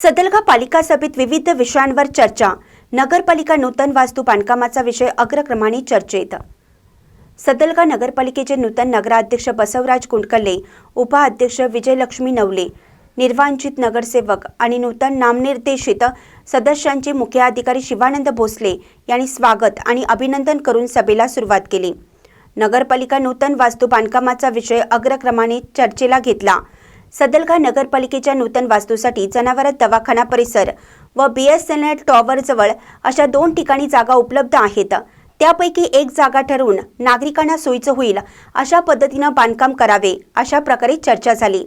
सदलगा पालिका सभेत विविध विषयांवर चर्चा। नगरपालिका नूतन वास्तू बांधकामाचा विषय अग्रक्रमाने चर्चेत। सदलगा नगरपालिकेचे नूतन नगराध्यक्ष बसवराज कुंडकल्ले, उपाध्यक्ष विजयलक्ष्मी नवले, निर्वांचित नगरसेवक आणि नूतन नामनिर्देशित सदस्यांचे मुख्य अधिकारी शिवानंद भोसले यांनी स्वागत आणि अभिनंदन करून सभेला सुरुवात केली। नगरपालिका नूतन वास्तू बांधकामाचा विषय अग्रक्रमाने चर्चेला घेतला। सदलगा नगरपालिकेच्या नूतन वास्तूसाठी जनावर दवाखाना परिसर व BSNL टॉवर जवळ अशा 2 ठिकाणी जागा उपलब्ध आहेत। त्यापैकी एक जागा ठरवून नागरिकांना सोयीचं होईल अशा पद्धतीने बांधकाम करावे, अशा प्रकारे चर्चा झाली।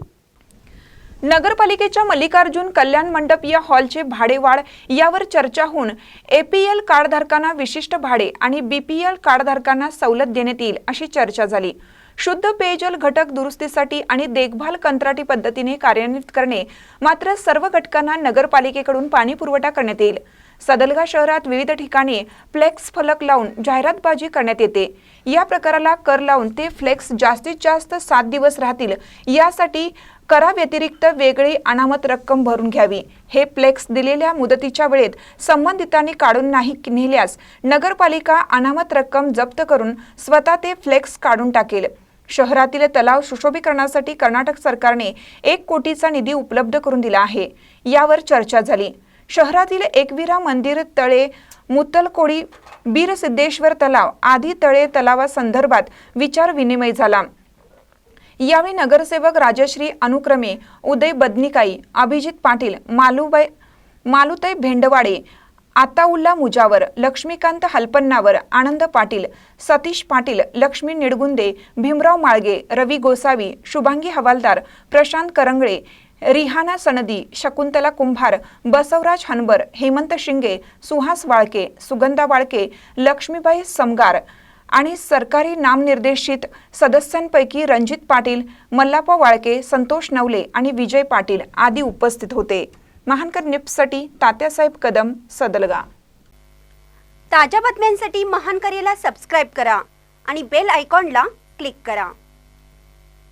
नगरपालिकेच्या मल्लिकार्जुन कल्याण मंडप या हॉलचे भाडेवाढ यावर चर्चा होऊन APL कार्डधारकांना विशिष्ट भाडे आणि BPL कार्डधारकांना सवलत देण्यात येईल अशी चर्चा झाली। शुद्ध पेयजल घटक दुरुस्तीसाठी आणि देखभाल कंत्राटी पद्धतीने कार्यान्वित करणे, मात्र सर्व घटकांना नगरपालिकेकडून पाणी पुरवठा करण्यात येईल। सदलगा शहरात विविध ठिकाणी फ्लेक्स फलक लावून जाहिरातबाजी करण्यात येते। या प्रकाराला कर लावून ते फ्लेक्स जास्तीत जास्त 7 दिवस राहतील, यासाठी करा व्यतिरिक्त वेगळी अनामत रक्कम भरून घ्यावी। हे फ्लेक्स दिलेल्या मुदतीच्या वेळेत संबंधितांनी काढून नाही नेल्यास नगरपालिका अनामत रक्कम जप्त करून स्वतः ते फ्लेक्स काढून टाकेल। शहरातील तलाव सुशोभीकरणासाठी कर्नाटक सरकारने 1 कोटीचा निधी उपलब्ध करून दिला आहे। यावर चर्चा झाली। शहरातील एकविरा मंदिर तळे, मुतलकोडी, बीरसिद्धेश्वर तलाव आदी तळे तलावासंदर्भात विचार विनिमय झाला। यावेळी नगरसेवक राजश्री अनुक्रमे उदय बदनिकाई, अभिजित पाटील, मालुताई भेंडवाडे, आताउल्ला मुजावर, लक्ष्मीकांत हलपन्नावर, आनंद पाटील, सतीश पाटील, लक्ष्मी निडगुंदे, भीमराव माळगे, रवी गोसावी, शुभांगी हवालदार, प्रशांत करंगळे, रिहाना सनदी, शकुंतला कुंभार, बसवराज हनबर, हेमंत शिंगे, सुहास वाळके, सुगंधा वाळके, लक्ष्मीबाई समगार आणि सरकारी नामनिर्देशित सदस्यांपैकी रणजित पाटील, मल्लाप्पा वाळके, संतोष नवले आणि विजय पाटील आदी उपस्थित होते। महानकर न्यूजसाठी तात्यासाहेब कदम, सदलगा। ताज्या बातम्यांसाठी महानकरेला सबस्क्राइब करा आणि बेल आयकॉनला क्लिक करा।